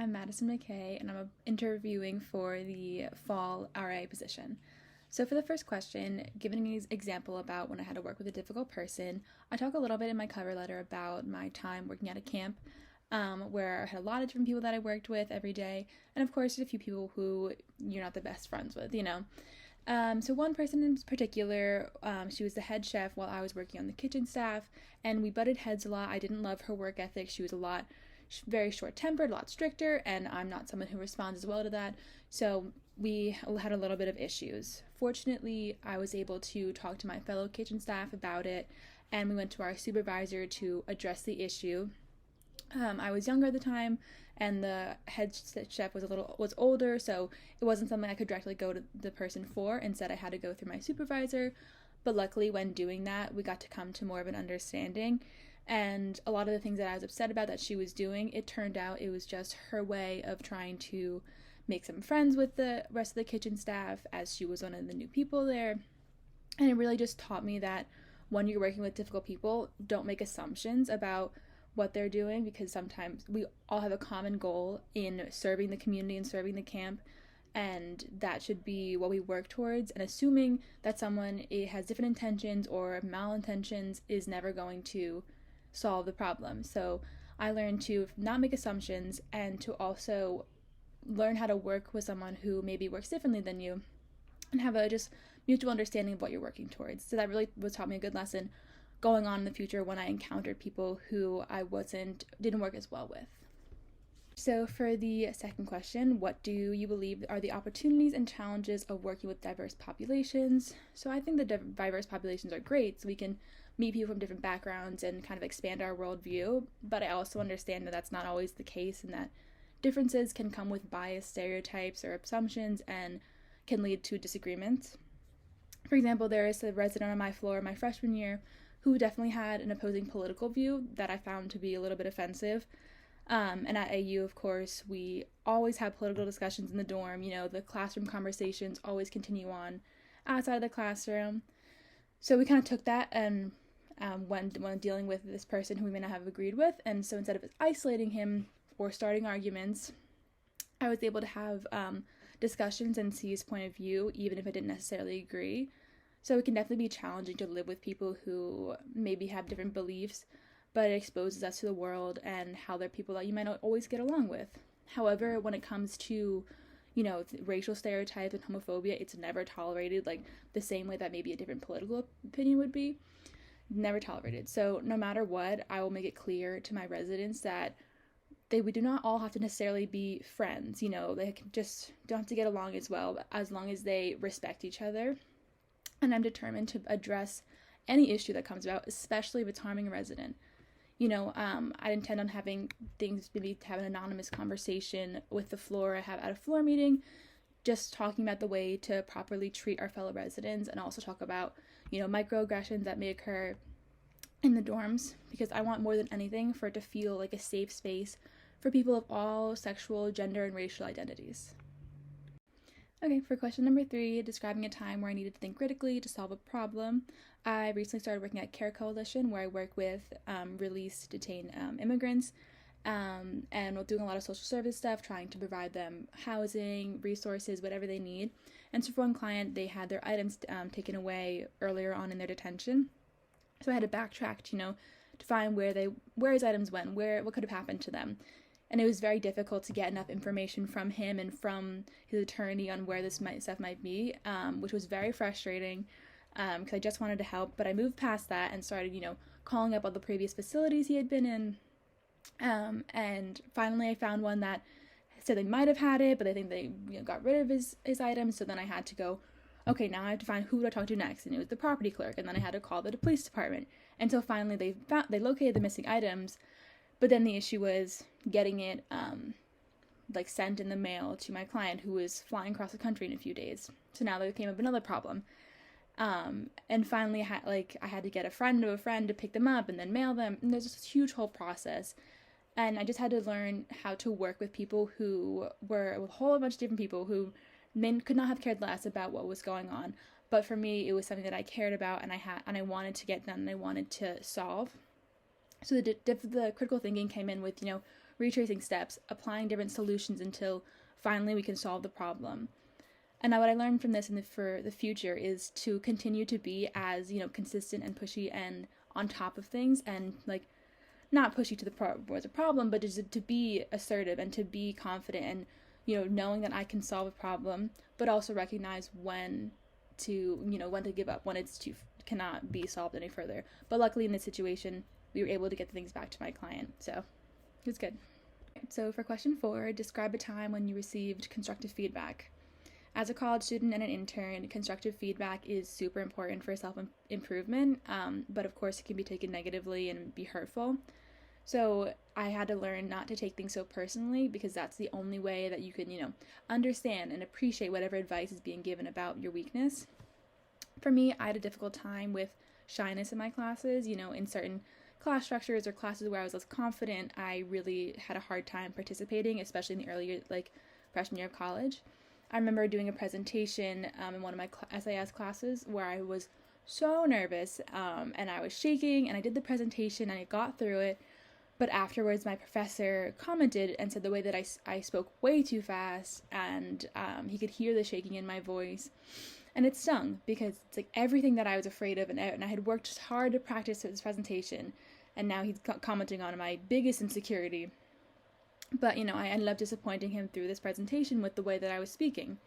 I'm Madison McKay, and I'm interviewing for the fall RA position. So, for the first question, giving an example about when I had to work with a difficult person, I talk a little bit in my cover letter about my time working at a camp where I had a lot of different people that I worked with every day, and of course, a few people who you're not the best friends with. So one person in particular, she was the head chef while I was working on the kitchen staff, and we butted heads a lot. I didn't love her work ethic. She was very short-tempered, a lot stricter, and I'm not someone who responds as well to that. So we had a little bit of issues. Fortunately, I was able to talk to my fellow kitchen staff about it, and we went to our supervisor to address the issue. I was younger at the time, and the head chef was older, so it wasn't something I could directly go to the person for. Instead, I had to go through my supervisor. But luckily, when doing that, we got to come to more of an understanding. And a lot of the things that I was upset about that she was doing, it turned out it was just her way of trying to make some friends with the rest of the kitchen staff, as she was one of the new people there. And it really just taught me that when you're working with difficult people, don't make assumptions about what they're doing, because sometimes we all have a common goal in serving the community and serving the camp, and that should be what we work towards. And assuming that someone has different intentions or malintentions is never going to solve the problem. So I learned to not make assumptions and to also learn how to work with someone who maybe works differently than you and have a just mutual understanding of what you're working towards. So that really was taught me a good lesson going on in the future when I encountered people who I didn't work as well with. So for the second question, what do you believe are the opportunities and challenges of working with diverse populations? So I think the diverse populations are great, so we can meet people from different backgrounds and kind of expand our worldview, but I also understand that that's not always the case, and that differences can come with biased stereotypes or assumptions and can lead to disagreements. For example, there is a resident on my floor my freshman year who definitely had an opposing political view that I found to be a little bit offensive. And at AU, of course, we always have political discussions in the dorm. The classroom conversations always continue on outside of the classroom. So we kind of took that and when dealing with this person who we may not have agreed with. And so instead of isolating him or starting arguments, I was able to have discussions and see his point of view, even if I didn't necessarily agree. So it can definitely be challenging to live with people who maybe have different beliefs, but it exposes us to the world and how they're people that you might not always get along with. However, when it comes to, racial stereotypes and homophobia, it's never tolerated, like the same way that maybe a different political opinion would be. Never tolerated. So no matter what, I will make it clear to my residents that we do not all have to necessarily be friends. They just don't have to get along as well, as long as they respect each other. And I'm determined to address any issue that comes about, especially if it's harming a resident. I intend on having things, maybe to have an anonymous conversation with the floor I have at a floor meeting, just talking about the way to properly treat our fellow residents, and also talk about, microaggressions that may occur in the dorms, because I want more than anything for it to feel like a safe space for people of all sexual, gender, and racial identities. Okay, for question number 3, describing a time where I needed to think critically to solve a problem. I recently started working at Care Coalition, where I work with released detained immigrants, and we're doing a lot of social service stuff, trying to provide them housing, resources, whatever they need. And so for one client, they had their items taken away earlier on in their detention. So I had to backtrack, to find where his items went, what could have happened to them. And it was very difficult to get enough information from him and from his attorney on where this stuff might be, which was very frustrating, because I just wanted to help. But I moved past that and started, calling up all the previous facilities he had been in. And finally I found one that said they might have had it, but I think they got rid of his items. So then I had to go, okay, now I have to find who to talk to next. And it was the property clerk. And then I had to call the police department. Until finally they located the missing items. But then the issue was getting it sent in the mail to my client, who was flying across the country in a few days. So now there came up another problem. And finally I had to get a friend of a friend to pick them up and then mail them. And there's this huge whole process. And I just had to learn how to work with people who were a whole bunch of different people who could not have cared less about what was going on. But for me, it was something that I cared about, and I wanted to get done, and I wanted to solve. So the critical thinking came in with, retracing steps, applying different solutions until finally we can solve the problem. And what I learned from this for the future is to continue to be as, consistent and pushy and on top of things, and like not pushy to towards a problem, but just to be assertive and to be confident, and knowing that I can solve a problem, but also recognize when to give up, when it's cannot be solved any further. But luckily in this situation, we were able to get things back to my client, so it was good. So for question 4, describe a time when you received constructive feedback. As a college student and an intern, constructive feedback is super important for self-improvement, but of course it can be taken negatively and be hurtful. So I had to learn not to take things so personally, because that's the only way that you can, understand and appreciate whatever advice is being given about your weakness. For me, I had a difficult time with shyness in my classes, in certain class structures or classes where I was less confident. I really had a hard time participating, especially in the early year, like freshman year of college. I remember doing a presentation in one of my SAS classes where I was so nervous, and I was shaking, and I did the presentation and I got through it. But afterwards, my professor commented and said the way that I spoke way too fast, and he could hear the shaking in my voice. And it stung, because it's like everything that I was afraid of, and I had worked hard to practice this presentation, and now he's commenting on my biggest insecurity. But, I ended up disappointing him through this presentation with the way that I was speaking.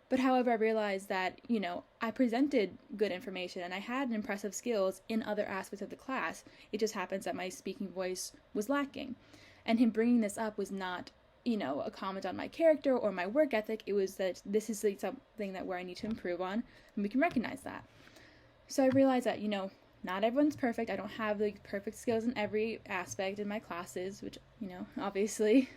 But however, I realized that, I presented good information and I had impressive skills in other aspects of the class. It just happens that my speaking voice was lacking. And him bringing this up was not, a comment on my character or my work ethic. It was that this is something that where I need to improve on, and we can recognize that. So I realized that, not everyone's perfect. I don't have the perfect skills in every aspect in my classes, which, obviously.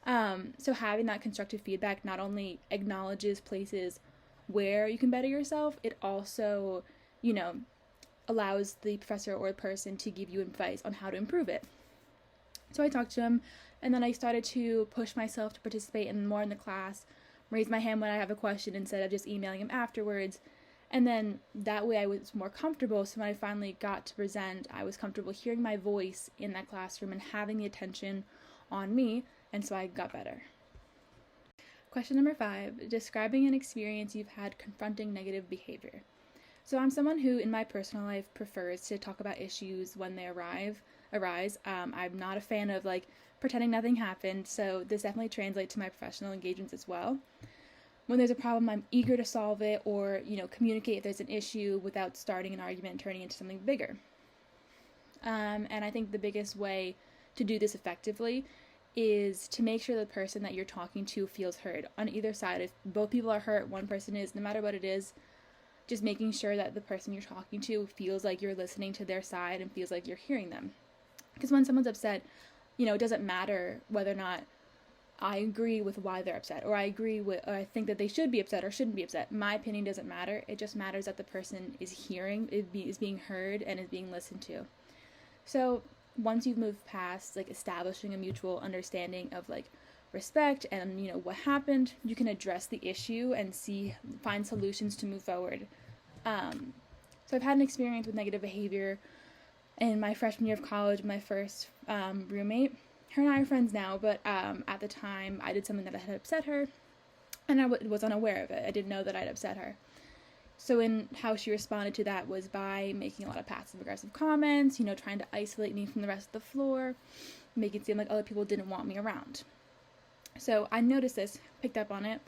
So having that constructive feedback not only acknowledges places where you can better yourself, it also, allows the professor or the person to give you advice on how to improve it. So I talked to him, and then I started to push myself to participate more in the class, raise my hand when I have a question instead of just emailing him afterwards. And then that way I was more comfortable, so when I finally got to present, I was comfortable hearing my voice in that classroom and having the attention on me, and so I got better. Question number 5, describing an experience you've had confronting negative behavior. So I'm someone who in my personal life prefers to talk about issues when they arise. I'm not a fan of pretending nothing happened, so this definitely translates to my professional engagements as well. When there's a problem, I'm eager to solve it or, communicate if there's an issue without starting an argument and turning into something bigger. And I think the biggest way to do this effectively is to make sure the person that you're talking to feels heard on either side. If both people are hurt, one person is, no matter what it is, just making sure that the person you're talking to feels like you're listening to their side and feels like you're hearing them. Because when someone's upset, it doesn't matter whether or not I agree with why they're upset, or I think that they should be upset or shouldn't be upset. My opinion doesn't matter. It just matters that the person is is being heard and is being listened to. So once you've moved past establishing a mutual understanding of respect and what happened, you can address the issue and find solutions to move forward. So I've had an experience with negative behavior in my freshman year of college. My first roommate. Her and I are friends now, but at the time I did something that had upset her, and I was unaware of it. I didn't know that I'd upset her. So in how she responded to that was by making a lot of passive-aggressive comments, trying to isolate me from the rest of the floor, make it seem like other people didn't want me around. So I noticed this, picked up on it,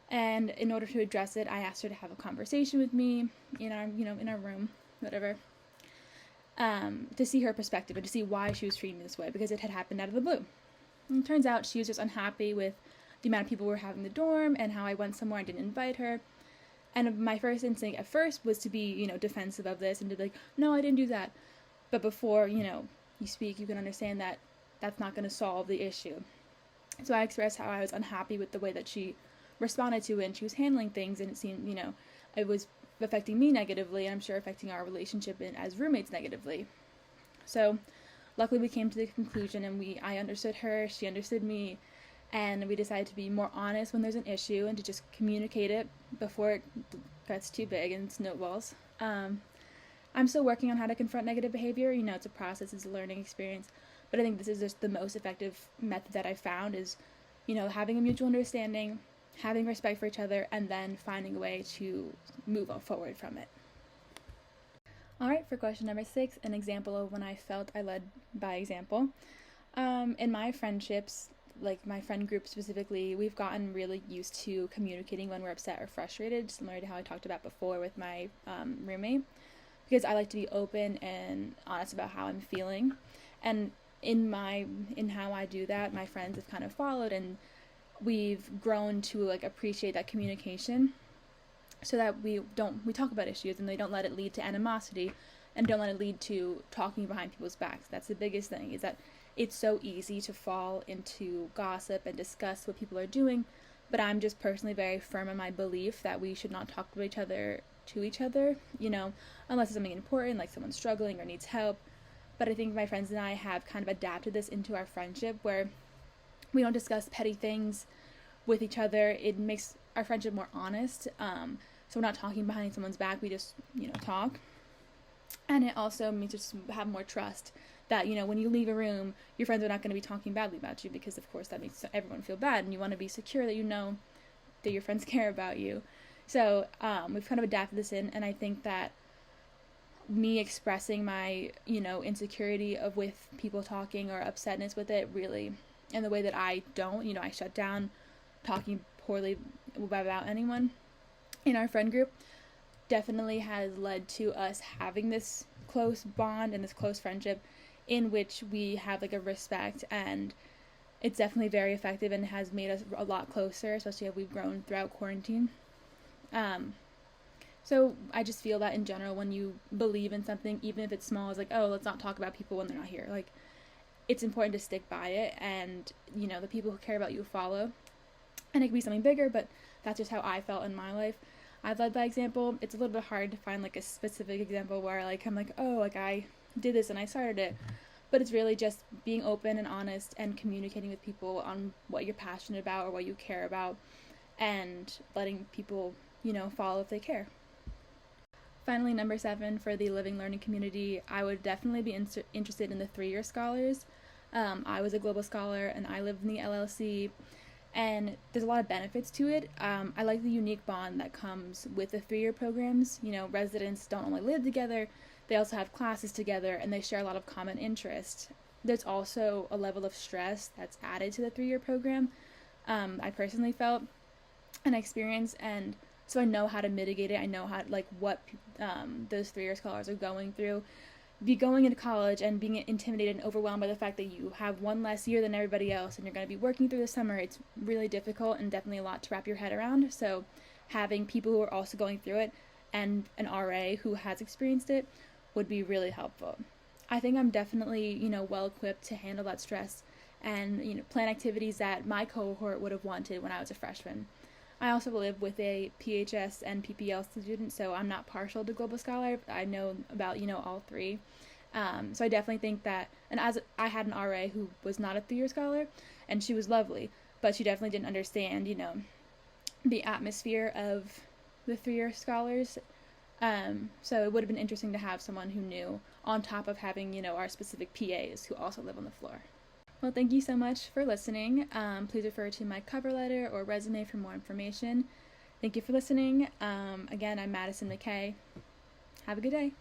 and in order to address it, I asked her to have a conversation with me in our room, whatever. To see her perspective and to see why she was treating me this way, because it had happened out of the blue. And it turns out she was just unhappy with the amount of people we were having in the dorm and how I went somewhere and didn't invite her. And my first instinct at first was to be, defensive of this and to be like, no, I didn't do that. But before, you speak, you can understand that that's not going to solve the issue. So I expressed how I was unhappy with the way that she responded to it and she was handling things, and it seemed, it was affecting me negatively, and I'm sure affecting our relationship as roommates negatively. So luckily we came to the conclusion, and I understood her, she understood me, and we decided to be more honest when there's an issue and to just communicate it before it gets too big and snowballs. I'm still working on how to confront negative behavior. It's a process, it's a learning experience, But I think this is just the most effective method that I found is, having a mutual understanding, having respect for each other, and then finding a way to move forward from it. All right, for question number 6, an example of when I felt I led by example. In my friendships, like my friend group specifically, we've gotten really used to communicating when we're upset or frustrated, similar to how I talked about before with my roommate, because I like to be open and honest about how I'm feeling. And in how I do that, my friends have kind of followed, and we've grown to like appreciate that communication, so that we talk about issues and they don't let it lead to animosity, and don't let it lead to talking behind people's backs. That's the biggest thing, is that it's so easy to fall into gossip and discuss what people are doing, but I'm just personally very firm in my belief that we should not talk to each other, unless it's something important, like someone's struggling or needs help. But I think my friends and I have kind of adapted this into our friendship, where we don't discuss petty things with each other. It makes our friendship more honest. So we're not talking behind someone's back, we just, talk. And it also means just have more trust that, when you leave a room, your friends are not going to be talking badly about you, because of course that makes everyone feel bad, and you want to be secure that that your friends care about you. So we've kind of adapted this in, and I think that me expressing my, insecurity with people talking or upsetness with it, really, in the way that I don't, I shut down talking poorly about anyone in our friend group, definitely has led to us having this close bond and this close friendship in which we have like a respect, and it's definitely very effective and has made us a lot closer, especially as we've grown throughout quarantine. So I just feel that in general, when you believe in something, even if it's small, it's like, oh, let's not talk about people when they're not here. Like, it's important to stick by it, and, the people who care about you follow. And it could be something bigger, but that's just how I felt in my life. I've led by example. It's a little bit hard to find, like, a specific example where, like, I'm like, oh, like, I did this and I started it. But it's really just being open and honest and communicating with people on what you're passionate about or what you care about, and letting people, follow if they care. Finally, number 7, for the living learning community, I would definitely be interested in the 3-year scholars. I was a global scholar and I lived in the LLC, and there's a lot of benefits to it. I like the unique bond that comes with the 3-year programs. Residents don't only live together, they also have classes together, and they share a lot of common interest. There's also a level of stress that's added to the 3-year program. I personally felt and experienced, and so I know how to mitigate it. I know what those 3-year scholars are going through. Be going into college and being intimidated and overwhelmed by the fact that you have one less year than everybody else, and you're going to be working through the summer. It's really difficult and definitely a lot to wrap your head around. So having people who are also going through it and an RA who has experienced it would be really helpful. I think I'm definitely, well equipped to handle that stress and, plan activities that my cohort would have wanted when I was a freshman. I also live with a PHS and PPL student, so I'm not partial to Global Scholar. I know about, all 3. So I definitely think that, and as I had an RA who was not a 3-year scholar, and she was lovely, but she definitely didn't understand, the atmosphere of the 3-year scholars. So it would have been interesting to have someone who knew, on top of having, our specific PAs who also live on the floor. Well, thank you so much for listening. Please refer to my cover letter or resume for more information. Thank you for listening. Again, I'm Madison McKay. Have a good day.